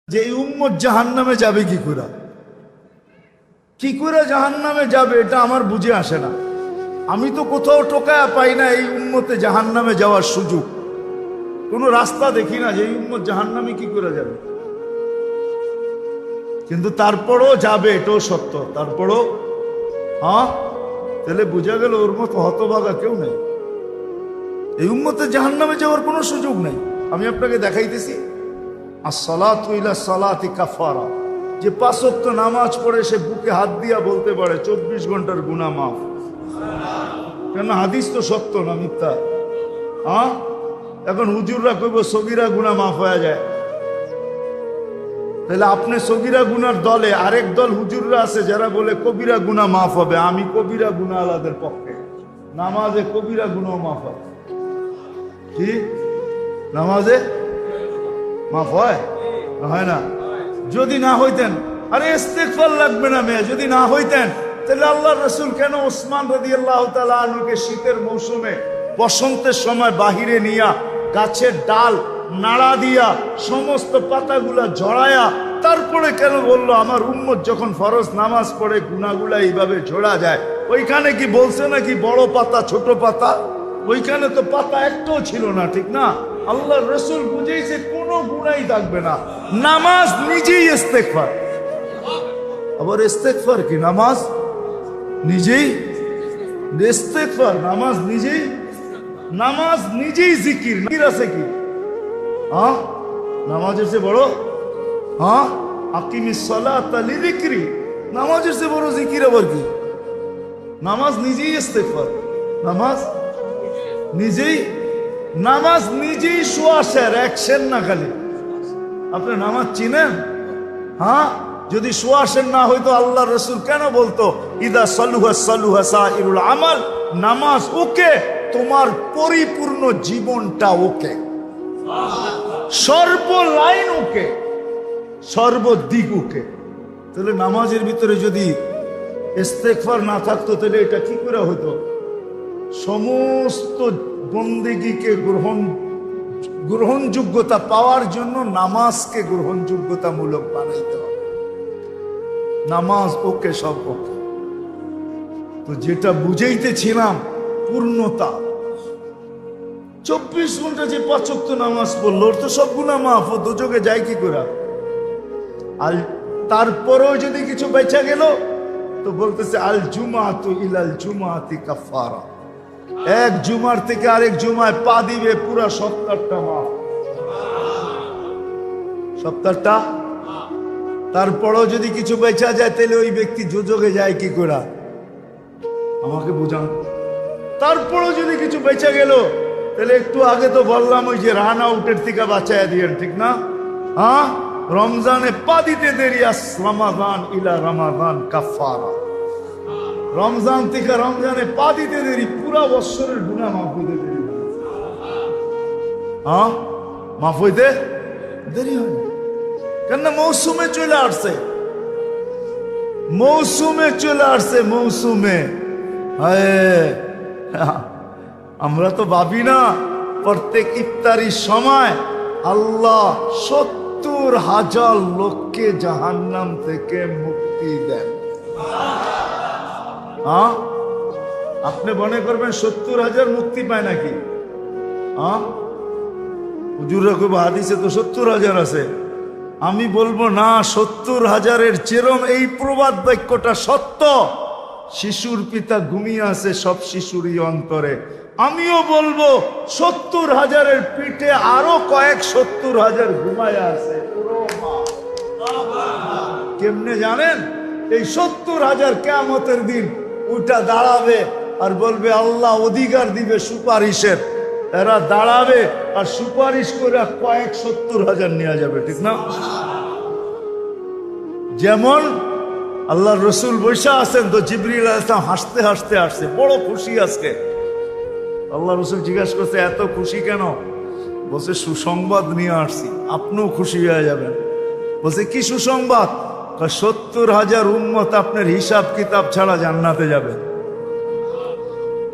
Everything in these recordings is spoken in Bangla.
যে এই উম্মত জাহান্নামে যাবে কি করে জাহান্নামে যাবে এটা আমার বুঝে আসে না। আমি তো কোথাও টোকায়া পাই না এই উম্মতে জাহান্নামে যাওয়ার সুযোগ, কোনো রাস্তা দেখি না যে এই উম্মত জাহান্নামে কি করে যাবে। কিন্তু তারপরও যাবে, এটাও সত্য। তারপরও তাহলে বোঝা গেল ওর মতো হতভাগা কেউ নেই, এই উম্মতে জাহান্নামে যাওয়ার কোনো সুযোগ নেই। আমি আপনাকে দেখাইতেছি, আসসালাতু ইলা সালাতি কাফারা, যে 5 ওয়াক্ত নামাজ পড়ে সে বুকে হাত দিয়া বলতে পারে 24 ঘন্টার গুনাহ মাফ। কেন? হাদিস তো সত্য না মিথ্যা? এখন হুজুররা কইব সগীরা গুনাহ মাফ হয়ে যায়, তাহলে আপনি সগীরা গুনার দলে, আরেক দল হুজুররা আছে যারা বলে কবিরা গুনাহ মাফ হবে। আমি কবিরা গুনাহ আলাদের পক্ষে, নামাজে কবিরা গুনাহ মাফ হয়। কি নামাজে মাফ হয়? হয় না? যদি না হইতেন, আরে ইস্তিগফার লাগবে না মেয়ে, যদি না হইতেন তাহলে আল্লাহর রাসূল কেন ওসমান রাদিয়াল্লাহু তাআলা আনহুকে শীতের মৌসুমে বসন্তের সময় বাহিরে নিয়া গাছের ডাল নাড়া দিয়া সমস্ত পাতাগুলা ঝরায়া তারপরে কেন বললো আমার উম্মত যখন ফরজ নামাজ পড়ে গুনাহগুলা এইভাবে ঝরা যায়? ওইখানে কি বলছে নাকি বড় পাতা ছোট পাতা? ওইখানে তো পাতা একটাও ছিল না, ঠিক না? আল্লাহর রাসূল বুঝাইছে কোনো গুনাহই থাকবে না। নামাজ নিজেই ইস্তেগফার। আবার ইস্তেগফার কি? নামাজ নিজেই ইস্তেগফার, নামাজ নিজেই জিকির। জিকির আছে কি? নামাজের চেয়ে বড়? আকিমিস সালাতা লিযিকরি, নামাজের চেয়ে বড় জিকির আবার কি? নামাজ নিজেই ইস্তেগফার, নামাজ নিজেই সুয়াসের অ্যাকশন না খালি। আপনি নামাজ চিনেন? যদি সুয়াসের না হইতো আল্লাহর রাসূল কেন বলতো ইদা সালুহা সালুহা সাইরুল আমাল? নামাজ ওকে, তোমার পরিপূর্ণ জীবনটা ওকে, সর্বলাইন ওকে, সর্বদিক ওকে। তাহলে নামাজের ভিতরে যদি ইস্তেগফার না থাকতো তাহলে এটা কি করে হইতো? সমস্ত বন্দেগীকে গ্রহণযোগ্যতা পাওয়ার জন্য নামাজকে গ্রহণযোগ্যতামূলক বানাইতে হবে। নামাজ ওকে, সব ওকে। তো যেটা বুঝাইতেছিলাম পূর্ণতা, 24 ঘন্টা যে 5 ওয়াক্ত নামাজ পড়লো ওর তো সব গুনাহ মাফ, ও দোজখে যায় কি করে? আর তারপরেও যদি কিছু বেঁচে গেল তো বলতেছে আল জুমাতু ইলাল জুমাতি কাফারা, এক জুমার থেকে আরেক জুমায় পা দিবে পুরা সপ্তাহটা মাফ, সপ্তাহটা। তারপরেও যদি কিছু বেঁচা যায় তাহলে ওই ব্যক্তি দোজখে যায় কি করে? আমাকে বুঝান। তারপরেও যদি কিছু বেঁচে গেল তাহলে একটু আগে তো বললাম ওই যে রান আউটের থেকে বাঁচাইয়া দিয়েন, ঠিক না? রমজানে পা দিতে দেরি, রমাদান ইলা রমাদান কাফারা, রমজান থেকে রমজানে পা দিতে দেরি, পুরা বৎসরের গুনাহ মাফ হইতে দেরি, মাফ হইতে দেরি হয় না। কেন? মৌসুমে চলে আসছে, মৌসুমে। আমরা তো ভাবি না প্রত্যেক ইফতারির সময় আল্লাহ 70,000 লোককে জাহান্নাম থেকে মুক্তি দেন। আপনি মনে করবেন 70,000 মুক্তি পায় নাকি? হুজুররা কইব হাদিসে তো 70,000 আছে। আমি বলবো না, 70,000-এর চেরম এই প্রবাদ বাক্যটা সত্য। শিশুর পিতা ঘুমিয়ে আছে সব শিশুরই অন্তরে। আমিও বলবো 70,000-এর পিঠে আরো কয়েক 70,000 ঘুমায় আছে। কেমনে জানেন? এই 70,000 কিয়ামতের দিন উঠা দাঁড়াবে আর বলবে আল্লাহ অধিকার দিবে সুপারিশের। এরা দাঁড়াবে আর সুপারিশ করে কয়েক 70,000 নেওয়া যাবে, ঠিক না? যেমন আল্লাহর রাসূল বসে আছেন তো জিবরিল আলাইহিস সালাম হাসতে হাসতে আসছে, বড় খুশি আজকে। আল্লাহ রাসূল জিজ্ঞাসা করছে এত খুশি কেন? বলছে সুসংবাদ নিয়ে আসছি, আপনিও খুশি হয়ে যাবেন। বলছে কি সুসংবাদ? 70,000 উম্মত আপনার হিসাব কিতাব ছাড়া জান্নাতে যাবে।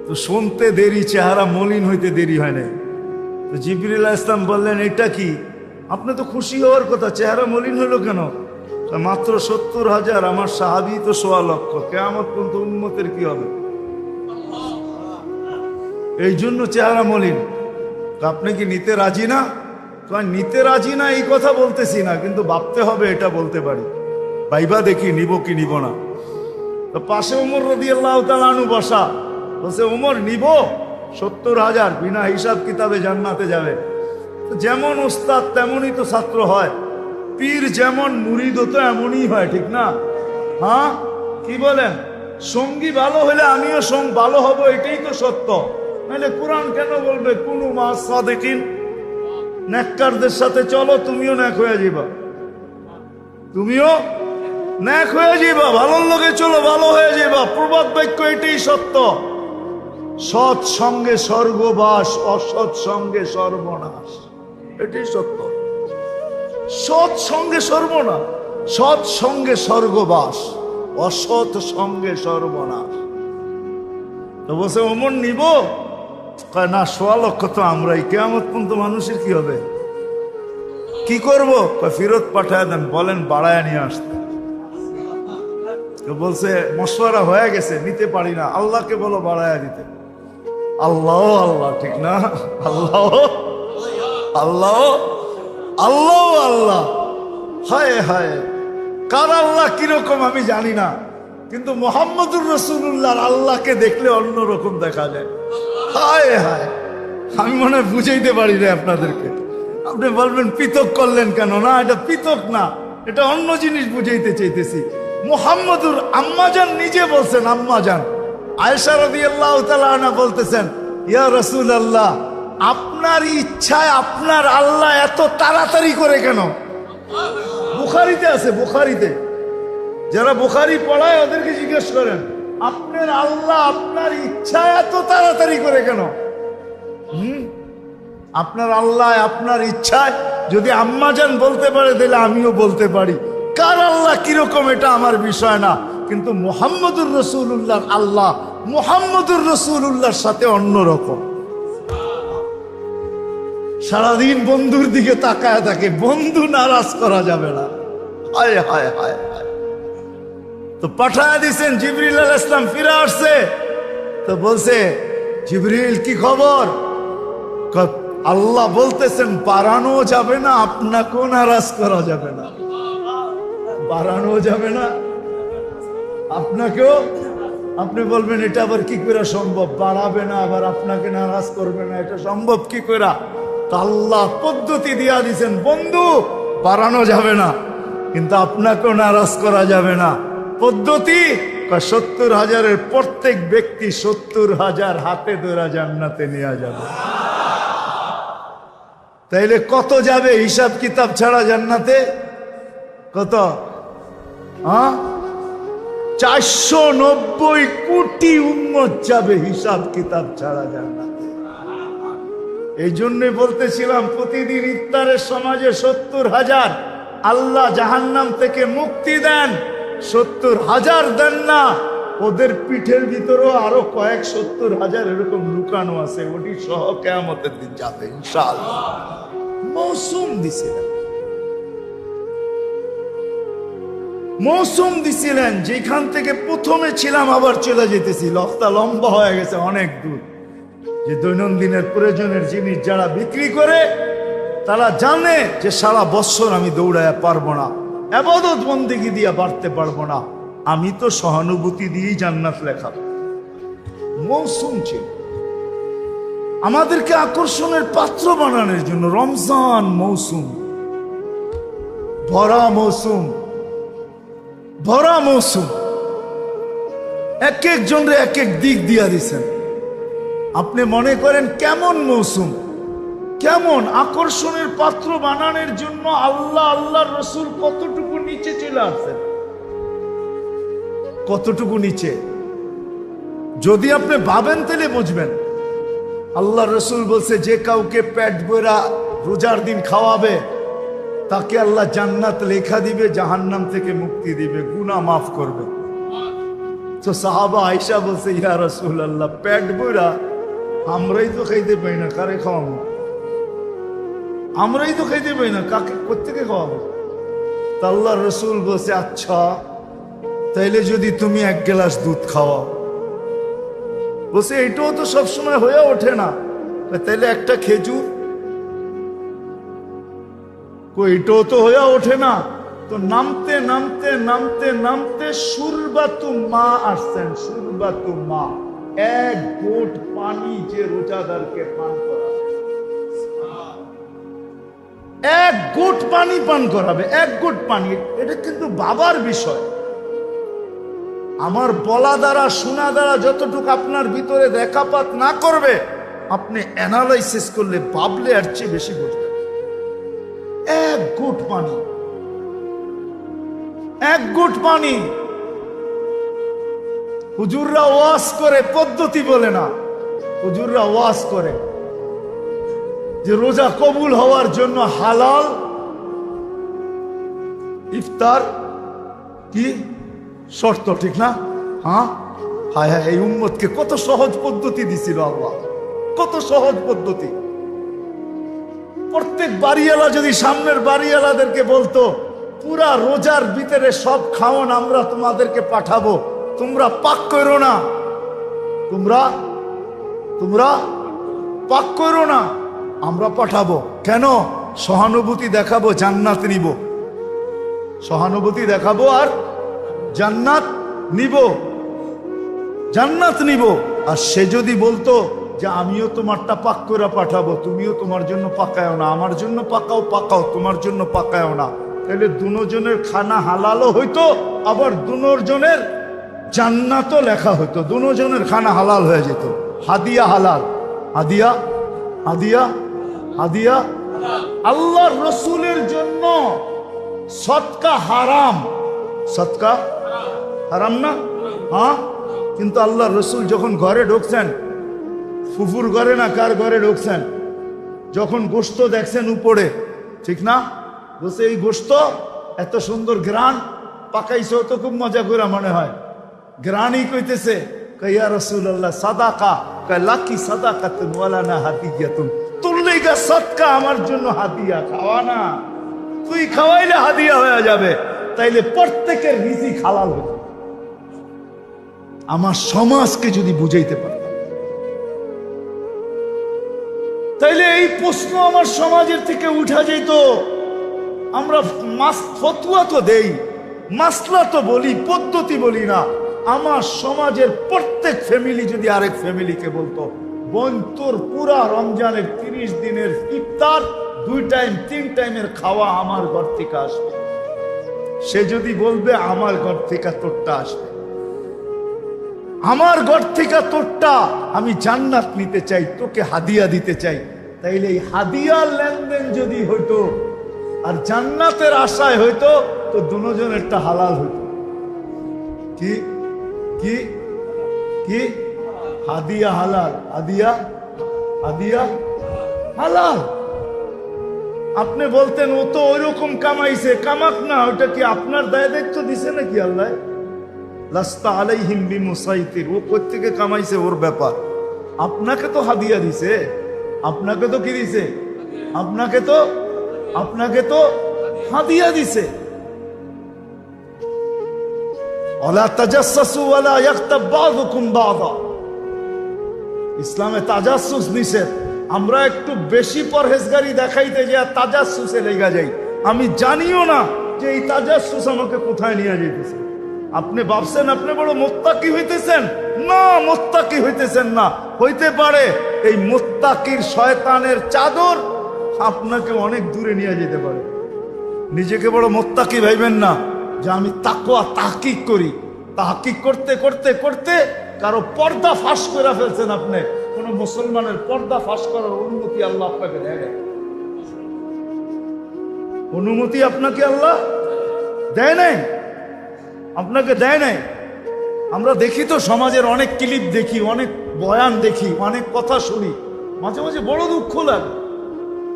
তো শুনতে দেরি, চেহারা মলিন হইতে দেরি হয় না। তো জিবরিল আলাইহিস সালাম বললেন এটা কি? আপনি তো খুশি হওয়ার কথা, চেহারা মলিন হলো কেন? মাত্র 70,000, আমার সাহাবী তো 1.25 লক্ষ। কিয়ামত পর্যন্ত উম্মতের কি হবে? এই জন্য চেহারা মলিন। আপনি কি নিতে রাজি না? নিতে রাজি না এই কথা বলতেছি না, কিন্তু ভাবতে হবে এটা বলতে পারি। ভাইবা দেখি নিব কি নিব না। তো পাশে ওমর রাদিয়াল্লাহু তাআলা আনহু বসা, বলছে ওমর নিব 70,000, বিনা হিসাব কিতাবে জান্নাতে যাবে। যেমন উস্তাদ তেমনই তো ছাত্র হয়, পীর যেমন মুরিদও তো এমনই হয়, ঠিক না? হ্যাঁ, কি বলেন? সঙ্গী ভালো হলে আমিও ভালো হব, এটাই তো সত্য। নাহলে কোরআন কেন বলবে কুনু মা'আস সাদিকিন? নেককারদের সাথে চলো, তুমিও নেক হয়ে যাবা, তুমিও নেক হয়ে যাবা। ভালোর লোকে চলো, ভালো হয়ে যাবা। প্রবাদ বাক্য এটাই সত্য। সৎ সঙ্গে স্বর্গবাস, অসৎ সঙ্গে সর্বনাশ, এটাই সত্য। সৎ সঙ্গে সর্বনাশ, সৎ সঙ্গে স্বর্গবাস, অসৎ সঙ্গে সর্বনাশ। তো বলছে ওমর নিব? না, 1.25 লক্ষ তো আমরাই। কিয়ামত পর্যন্ত মানুষের কি হবে? কি করবো? ফেরত পাঠায় দেন, বলেন বাড়ায় নিয়ে আসতে। বলছে মশওয়ারা হয়ে গেছে, নিতে পারি না, আল্লাহকে বলো বাড়ায় দিতে। আল্লাহ আল্লাহ, ঠিক না? আল্লাহ আল্লাহ আল্লাহ আল্লাহ, হায় হায়। কার আল্লাহ কিরকম আমি জানি না, কিন্তু মুহাম্মদুর রাসূলুল্লাহর আল্লাহকে দেখলে অন্যরকম দেখা যায়। হায় হায়, আমি মনে হয় বুঝাইতে পারি না আপনাদেরকে। আপনি বলবেন পৃথক করলেন কেন? না, এটা পৃথক না, এটা অন্য জিনিস বুঝাইতে চাইতেছি। মুহাম্মদুর আম্মাজান নিজে বলছেন, আম্মাজান আয়েশা রাদিয়াল্লাহু তাআলা আনহা বলতেছেন, ইয়া রাসূলুল্লাহ, আপনার ইচ্ছায় আপনার আল্লাহ এত তাড়াতাড়ি করে কেন? বুখারীতে আছে, বুখারীতে। যারা বুখারী পড়ায় ওদেরকে জিজ্ঞেস করেন, আপনার আল্লাহ আপনার ইচ্ছায় এত তাড়াতাড়ি করে কেন? আপনার আল্লাহ আপনার ইচ্ছায় যদি আম্মাজান বলতে পারে, তাহলে আমিও বলতে পারি। কার আল্লাহ কিরকম এটা আমার বিষয় না, কিন্তু মুহাম্মদুর রাসূলুল্লাহর আল্লাহ মুহাম্মদুর রাসূলুল্লাহর সাথে অন্যরকম। সারাদিন বন্ধুর দিকে তাকায় থাকে, বন্ধু নারাজ করা যাবে না। হায় হায় হায় হায়। তো পাঠায় দিছেন, জিবরিল আলাইহিস সালাম ফিরে আসছে। তো বলছে, জিবরিল কি খবর? আল্লাহ বলতেছেন বাড়ানো যাবে না, আপনাকেও নারাজ করা যাবে না। বাড়ানো যাবে না, আপনাকেও। আপনি বলবেন এটা আবার কি করে সম্ভব? বাড়াবে না আবার আপনাকে নারাজ করবে না, এটা সম্ভব কি করে? তা আল্লাহ পদ্ধতি দিয়া দিছেন, বন্ধু বাড়ানো যাবে না, কিন্তু আপনাকেও নারাজ করা যাবে না। পদ্ধতি 70,000-এর প্রত্যেক ব্যক্তি 70,000 হাতে ধরে জান্নাতে নিয়ে যাবে। তাইলে কত যাবে হিসাব কিতাব ছাড়া জান্নাতে? কত? 490 কোটি উম্মত যাবে হিসাব কিতাব ছাড়া জান্নাতে। এই জন্যই বলতেছিলাম, প্রতিদিন ইফতারের সমাজে 70,000 আল্লাহ জাহান্নাম থেকে মুক্তি দেন। 70,000 দেন না, ওদের পিঠের ভিতরেও আরো কয়েক 70,000 এরকম লুকানো আছে, ওটি সহ কিয়ামতের দিন যাবে ইনশাআল্লাহ। মৌসুম দিছিলেন, মৌসুম দিছিলেন, যেখান থেকে প্রথমে ছিলাম আবার চলে যেতেছি। লফতা লম্বা হয়ে গেছে অনেক দূর। যে দৈনন্দিনের প্রয়োজনের জিনিস যারা বিক্রি করে, তারা জানে যে সারা বছর আমি দৌড়ায় পারবো না, ইবাদত বন্দেগী দিয়ে বাড়তে পারবো না, আমি তো সহানুভূতি দিয়েই জান্নাত লেখা। মৌসুম ছিল আমাদেরকে আকর্ষণের পাত্র বানানোর জন্য। রমজান মৌসুম, ভরা মৌসুম, ভরা মৌসুম। এক একজনরে এক এক দিক দিয়া দিছেন। আপনি মনে করেন কেমন মৌসুম, কেমন আকর্ষণের পাত্র বানানোর জন্য আল্লাহ আল্লাহর রাসূল কতটুকু নিচে চলে আসছেন, কতটুকু নিচে। যদি আপনি ভাবেন তাহলে বুঝবেন। আল্লাহ রাসূল বলছে, যে কাউকে পেট ভরা রোজার দিন খাওয়াবে, তাকে আল্লাহ জান্নাত লেখা দিবে, জাহান্নাম থেকে মুক্তি দিবে, গুনাহ মাফ করবে। তো সাহাবা আয়েশা বলছে, ইয়া রাসূলুল্লাহ, পেট ভরা আমরাই তো খাইতে পাই না, কারে খাওয়াবো? আমরাই তো খাইতে পাই না, কাকে কোত্থেকে খাওয়াবো? তা আল্লাহ রসুল বলছে, আচ্ছা তাইলে যদি তুমি 1 গ্লাস দুধ খাওয়াও। বলছে এইটাও তো সবসময় হয়ে ওঠে না, তাইলে একটা খেজুর। এইটাও তো হয়ে ওঠে না। তো নামতে নামতে নামতে নামতে সুরবাতু মা আসছেন। সুরবাতু মা, 1 ঘোট পানি যে রোজাদারকে পান করাবে, 1 ঘোট পানি পান করাবে, 1 ঘোট পানি। এটা কিন্তু বাবার বিষয়। আমার বলা দ্বারা শোনা দ্বারা যতটুকু আপনার ভিতরে দেখাপাত না করবে, আপনি অ্যানালাইসিস করলে ভাবলে আর চেয়ে বেশি বুঝবেন। 1 ঘোট পানি, 1 ঘোট পানি। হুজুররা ওয়াজ করে, পদ্ধতি বলে না, হুজুররা ওয়াজ করে যে রোজা কবুল হওয়ার জন্য হালাল ইফতার কি শর্ত, ঠিক না? হ্যাঁ, হায় হায়, এই উম্মতকে কত সহজ পদ্ধতি দিছিল আল্লাহ, কত সহজ পদ্ধতি। প্রত্যেক বাড়িওয়ালা যদি সামনের বাড়িওয়ালাদেরকে বলতো, পুরা রোজার ভিতরে সব খাওয়ান আমরা তোমাদেরকে পাঠাবো, তোমরা পাক করো না, তোমরা পাক করো না, আমরা পাঠাবো। কেন? সহানুভূতি দেখাবো, জান্নাত নিব। সহানুভূতি দেখাবো আর জান্নাত নিব, জান্নাত নিব। আর সে যদি বলতো যে আমিও তোমারটা পাক করে পাঠাবো, তুমিও তোমার জন্য পাকায়ও না, আমার জন্য পাকাও, পাকাও তোমার জন্য পাকায়ও না, তাহলে দুজনের খানা হালালও হইতো, আবার দুজনের জান্নাতও লেখা হইতো, দুজনের খানা হালাল হয়ে যেত। হাদিয়া হালাল, হাদিয়া হাদিয়া হাদিয়া। আল্লাহর রসুলের জন্য সদকা হারাম, সদকা হারাম না? হ্যাঁ, কিন্তু আল্লাহর রসুল যখন ঘরে ঢুকছেন, ফুফুর ঘরে না কার ঘরে ঢুকছেন, যখন গোশত দেখছেন উপরে, ঠিক না? বলছে এই গোশত এত সুন্দর গ্রান পাকাইছে, তো খুব মজা করে মনে হয়। গ্রানই কইতেছে, ইয়া রাসূলুল্লাহ সাদাকা, কয় লাকি সাদাকাতুন ওয়ালা না হাদিয়াতুন, তোর লাইগা সদকা, আমার জন্য হাদিয়া। খাওয়া না, তুই খাওয়াইলে হাদিয়া হয়ে যাবে, তাইলে প্রত্যেকের রিজিক হালাল হবে। আমার সমাজকে যদি বুঝাইতে পারতাম, তাইলে এই প্রশ্ন আমার সমাজের থেকে উঠা যেত। আমরা ফতুয়া তো দেই, মাসলা তো বলি, পদ্ধতি বলি না। আমার সমাজের প্রত্যেক ফ্যামিলি যদি আরেক ফ্যামিলিকে বলতো, বোন তোর পুরা রমজানের 30 দিনের ইফতার 2 টাইম 3 টাইমের খাওয়া আমার ঘর থেকে আসবে, সে যদি বলবে আমার ঘর থেকে তোরটা আসবে, আমার ঘর থেকে তোরটা, আমি জান্নাত নিতে চাই, তোকে হাদিয়া দিতে চাই, তাইলে এই হাদিয়ার লেনদেন যদি হইতো আর জান্নাতের আশায় হইতো, তো দুজনেরটা হালাল হইতো। কি কি কি? হাদিয়া হালাল, হাদিয়া হাদিয়া হালাল। আপনি বলতেন ও তো ওইরকম কামাইছে, কামাক না, ওটা কি আপনার দায় দায়িত্ব দিছে নাকি আল্লাহ? লাস্তা আলাইহিম বিমুসাইতির, ও কোত্থেকে কামাইছে ওর ব্যাপার। আপনাকে তো হাদিয়া দিছে, আপনাকে তো কি দিছে? আপনাকে তো হাদিয়া দিছে। ওয়ালা তাজাসসু ওয়ালা ইয়াগতাব বাযুকুম বাযা, ইসলামে তাজাসসুস নিষেধ। আমরা একটু বেশি পরহেজগারি দেখাইতে যে তাজাসসুসে লেগা যাই, আমি জানিও না যে এই তাজাসসুস আমাকে কোথায় নিয়ে যাইতেছে। আপনি ভাবছেন আপনি বড় মুত্তাকি হইতেছেন, না, মুত্তাকি হইতেছেন না। হইতে পারে এই মুত্তাকির শয়তানের চাদর আপনাকে অনেক দূরে নিয়ে যেতে পারে। নিজেকে বড় মুত্তাকি ভাইবেন না যে আমি তাকওয়া তাহকিক করি। তাহকিক করতে করতে করতে কারো পর্দা ফাঁস করে ফেলছেন। আপনি কোন মুসলমানের পর্দা ফাঁস করার অনুমতি আল্লাহ আপনাকে দেয়, অনুমতি আপনাকে আল্লাহ দেয় নাই, আপনাকে দেয় নাই। আমরা দেখি তো সমাজের অনেক ক্লিপ দেখি, অনেক বয়ান দেখি, অনেক কথা শুনি, মাঝে মাঝে বড় দুঃখ লাগে।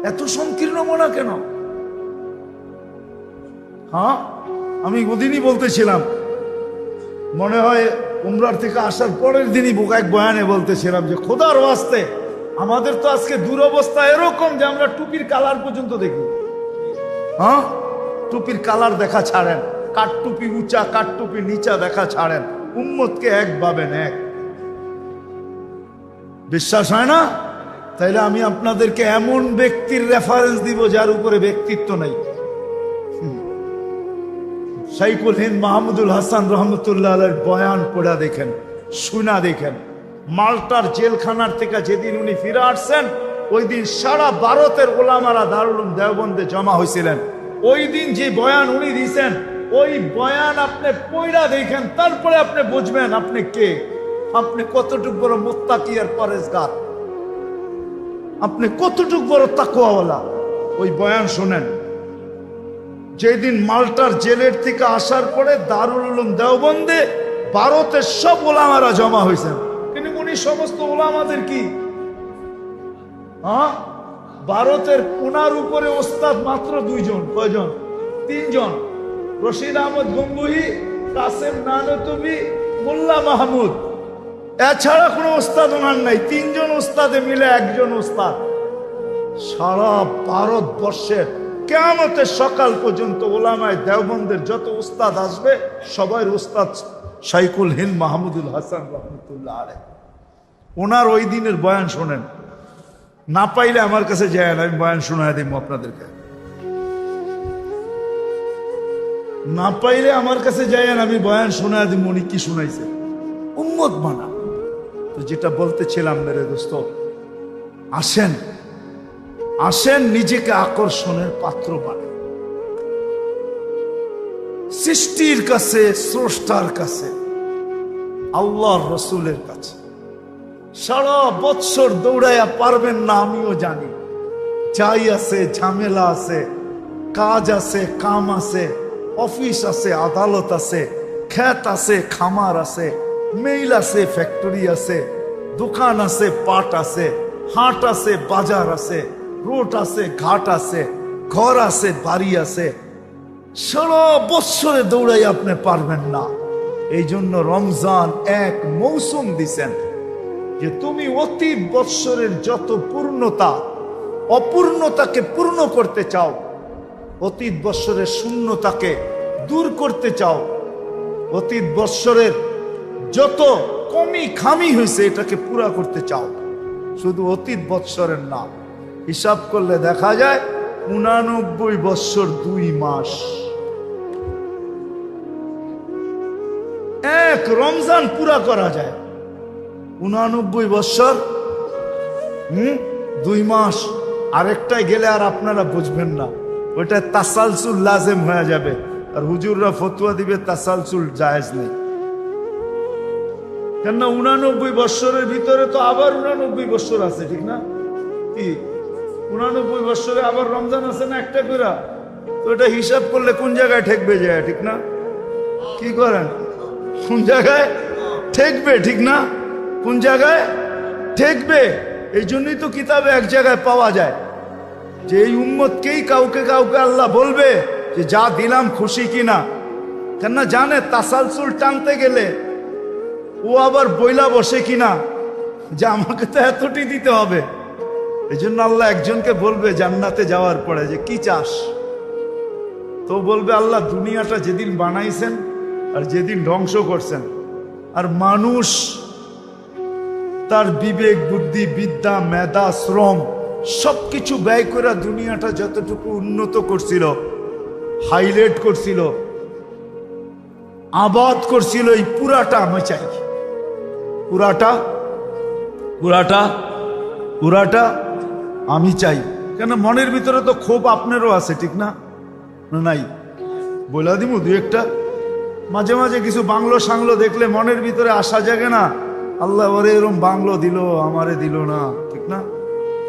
এত সংকীর্ণ মনা কেন? হ্যাঁ, আমি ওদিনই বলতেছিলাম, মনে হয় উমরার থেকে আসার পরের দিনই এক বয়ানে বলতেছিলাম যে খোদার ওয়াস্তে আমাদের তো আজকে দুরবস্থা এরকম যে আমরা টুপির কালার পর্যন্ত দেখি। হ্যাঁ, টুপির কালার দেখা ছাড়েন, কাঠ টুপি উঁচা কাঠ টুপি নিচা দেখা ছাড়েন, উম্মতকে এক ভাবেন এক। বিশ্বাস হয় না? তাইলে আমি আপনাদেরকে এমন ব্যক্তির রেফারেন্স দিব যার উপরে ব্যক্তিত্ব নাই। শাইখুল হিন্দ মাহমুদুল হাসান রহমতুল্লাহ আলাইহির বয়ান পড়া দেখেন, শুনা দেখেন। মাল্টার জেলখানার থেকে যেদিন উনি ফিরে আসছেন, ওই দিন সারা ভারতের ওলামারা দারুল উলুম দেওবন্দে জমা হয়েছিলেন। ওই দিন যে বয়ান উনি দিয়েছেন, ওই বয়ান আপনি পড়া দেখেন, তারপরে আপনি বুঝবেন আপনি কে, আপনি কতটুকু বড় মুত্তাকি আর পরেজগার, আপনি কতটুকু বড় তাকওয়াওয়ালা। ওই বয়ান শুনেন। যেদিন মাল্টার জেলের থেকে আসার পরে দারুল উলুম দেওবন্দে ভারতের সব ওলামারা জমা হয়েছেন, কিন্তু উনি সমস্ত ওলামাদের কি ভারতের ওনার উপরে ওস্তাদ মাত্র দুইজন। কয়জন? তিনজন। রশিদ আহমদ গঙ্গুহি, কাসেম নানতুবি, মোল্লা মাহমুদ। এছাড়া কোনো ওস্তাদ ওনার নাই। তিনজন ওস্তাদে মিলে একজন ওস্তাদ। সারা ভারতবর্ষের কিয়ামতের সকাল পর্যন্ত ওলামায়ে দেওবন্দের যত ওস্তাদ আসবে সবাই ওস্তাদ শাইখুল হিন্দ মাহমুদুল হাসান রহমতুল্লাহ আলাইহি। ওনার ওই দিনের বয়ান শোনেন। না পাইলে আমার কাছে যায় না, আমি বয়ান শোনায় দিব আপনাদেরকে। না পাইলে আমার কাছে যায় না, আমি বয়ান শোনায় দিব উনি কি শুনাইছে। উম্মত মানা। তো যেটা বলতেছিলাম মেরে দোস্ত, আসেন আসেন নিজেকে আকর্ষণের পাত্র বানান। সৃষ্টির কাছে, স্রষ্টার কাছে, আল্লাহর রসুলের কাছে। সারা বৎসর দৌড়াইয়া পারবেন না, আমিও জানি। যাই আছে, ঝামেলা আছে, কাজ আছে, কাম আছে, অফিস আছে, আদালত আছে, ক্ষেত আছে, খামার আছে, মেইল আছে, ফ্যাক্টরি আছে, দোকান আছে, পাট আছে, হাট আছে, বাজার আছে, রোড আছে, ঘাট আছে, ঘর আছে, বাড়ি আছে। সারা বৎসরে দৌড়াই আপনি পারবেন না। এই জন্য রমজান এক মৌসুম দিছেন যে তুমি অতীত বৎসরের যত পূর্ণতা অপূর্ণতাকে পূর্ণ করতে চাও, অতীত বৎসরের শূন্যতাকে দূর করতে চাও, অতীত বৎসরের যত কমি খামি হয়েছে এটাকে পুরা করতে চাও। শুধু অতীত বৎসরের না, হিসাব করলে দেখা যায় 89 বৎসর 2 মাস। এক রমজান পুরা করা যায় 89 বৎসর 2 মাস। আরেকটাই গেলে আর আপনারা বুঝবেন না, ওইটা তাসালসুল লাজেম হয়ে যাবে। আর হুজুররা ফতোয়া দিবে তাসালসুল জায়েজ নেই। কেননা 89 বৎসরের ভিতরে তো আবার 89 বৎসর আছে, ঠিক না? কি 89 বৎসরে আবার রমজান আছে না একটা করে? তো এটা হিসাব করলে কোন জায়গায় ঠেকবে যায়, ঠিক না? কি করেন? কোন জায়গায় ঠেকবে, ঠিক না? কোন জায়গায় ঠেকবে? এই জন্যই তো কিতাবে এক জায়গায় পাওয়া যায় যে এই উম্মতকেই কাউকে কাউকে আল্লাহ বলবে যে যা দিলাম খুশি কিনা। কেননা জানে তাসালসুল টানতে গেলে ও আবার বইলা বসে কিনা যে আমাকে তো এতটি দিতে হবে। এই জন্য আল্লাহ একজনকে বলবে জান্নাতে যাওয়ার পরে যে কি চাস, তো বলবে আল্লাহ দুনিয়াটা যেদিন বানাইছেন আর যেদিন ধ্বংস করছেন, আর মানুষ তার বিবেক, বুদ্ধি, বিদ্যা, মেধা, শ্রম সবকিছু ব্যয় করে দুনিয়াটা যতটুকু উন্নত করছিল, হাইলাইট করছিল, আবাদ করছিল, এই পুরাটা আমি চাই। পুরাটা পুরাটা পুরাটা আমি চাই। কেন মনের ভিতরে তো ক্ষোভ আপনারও আছে, ঠিক না? নাই বলা দিব দু একটা। মাঝে মাঝে কিছু বাংলো সাংলো দেখলে মনের ভিতরে আশা জাগে না, আল্লাহ ওরে এরম বাংলো দিল, আমারে দিল না, ঠিক না?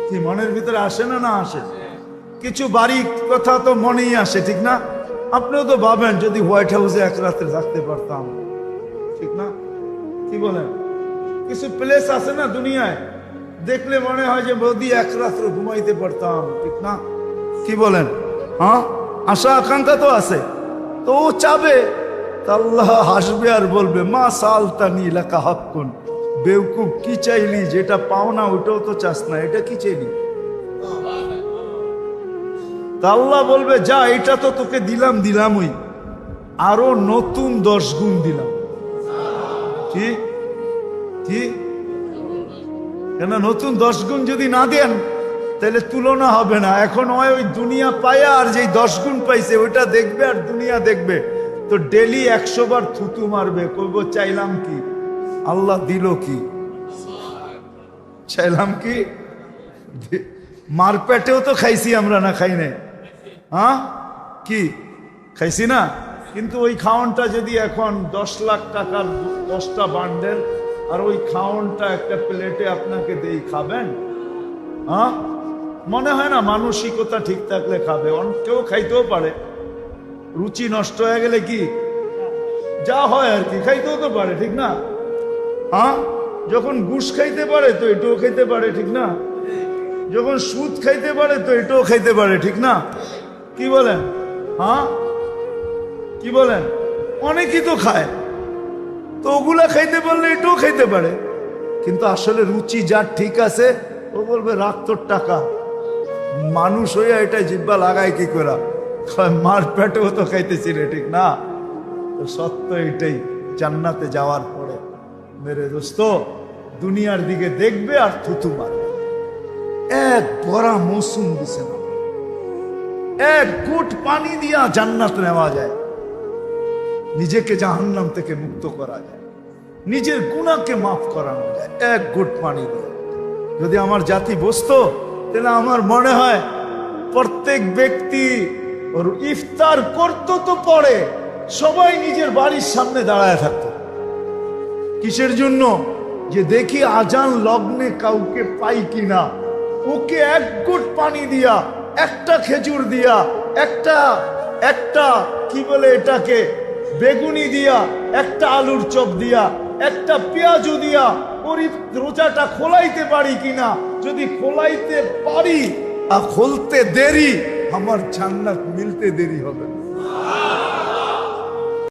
কি মনের ভিতরে আসে না? না আসে? কিছু বাড়ি কথা তো মনেই আসে, ঠিক না? আপনিও তো ভাবেন যদি হোয়াইট হাউসে এক রাত্রে থাকতে পারতাম, ঠিক না? কি বলেন? কিছু প্লেস আছে না দুনিয়ায় দেখলে মনে হয় যে যদি এক রাত্র ঘুমাইতে পারতাম, ঠিক না? কি বলেন? হ্যাঁ, আশা আকাঙ্ক্ষা তো আছে। তো ও চাবে, আল্লাহ হাসবে আর বলবে মা সালতানি লাকা হাক্কুন, বেউকুব কি চাইলি? যেটা পাও না ওটাও তো চাস না, এটা কি চাইলি? তা আল্লাহ বলবে যা, এটা তো তোকে দিলামই, আরো নতুন 10 গুণ দিলাম। ঠিক ঠিক, কেন নতুন 10 গুণ যদি না দেন তাহলে তুলনা হবে না। এখন ওই দুনিয়া পায়া আর যেই 10 গুণ পাইছে ওইটা দেখবে আর দুনিয়া দেখবে, তো ডেলি 100 বার থুতু মারবে, কইব চাইলাম কি, আল্লাহ দিল কি? চাইলাম কি? মার পেটেও তো খাইছি আমরা, না খাই নাই? হ্যাঁ কি খাইছি না? কিন্তু ওই খাওয়ানটা যদি এখন 10 লাখ টাকার 10টা বান্ডেল আর ওই খাওয়ানটা একটা প্লেটে আপনাকে দেই, খাবেন? হ্যাঁ, মনে হয় না মানসিকতা ঠিক থাকলে খাবে। কেউ খাইতেও পারে, রুচি নষ্ট হয়ে গেলে কি যা হয় আর কি, খাইতেও তো পারে, ঠিক না? হ্যাঁ, যখন ঘুষ খাইতে পারে তো এটাও খাইতে পারে, ঠিক না? যখন সুদ খাইতে পারে তো এটাও খাইতে পারে, ঠিক না? কি বলেন? হ্যাঁ কি বলেন? অনেকেই তো খায়, তো ওগুলা খাইতে পারলে এটাও খাইতে পারে। কিন্তু আসলে রুচি যার ঠিক আছে ও বলবে রাখ তোর টাকা। মানুষ হইয়া এটা জিব্বা লাগায় কি করে? মার পেটেও তো খাইতেছি রে, ঠিক না? তো সত্য এটাই, জান্নাতে যাওয়ার পরে মেরে দোস্ত দুনিয়ার দিকে দেখবে আর থুতু মারবে। এক বড় মৌসুম দিছে না, এক ঘুট পানি দিয়া জান্নাত নেওয়া যায়, নিজেকে জাহান্নাম থেকে মুক্ত করা যায়, নিজের গুনাহকে মাফ করানো যায় এক ঘুট পানি দিয়ে। যদি আমার জাতি বসতো তাহলে আমার মনে হয় প্রত্যেক ব্যক্তি ওর ইফতার করতো তো পরে সবাই নিজের বাড়ির সামনে দাঁড়ায় থাকতো। কিসের জন্য? যে দেখি আজান লগ্নে কাউকে পাই কিনা, ওকে এক ঘুট পানি দিয়া, একটা খেজুর দিয়া, একটা কি বলে এটাকে, বেগুনি দিয়া, একটা আলুর চপ দিয়া, একটা পেঁয়াজু দিয়া ওর রোজাটা খোলাইতে পারি কিনা। যদি খোলাইতে পারি আর খুলতে দেরি, আমার জান্নাত মিলতে দেরি হবে।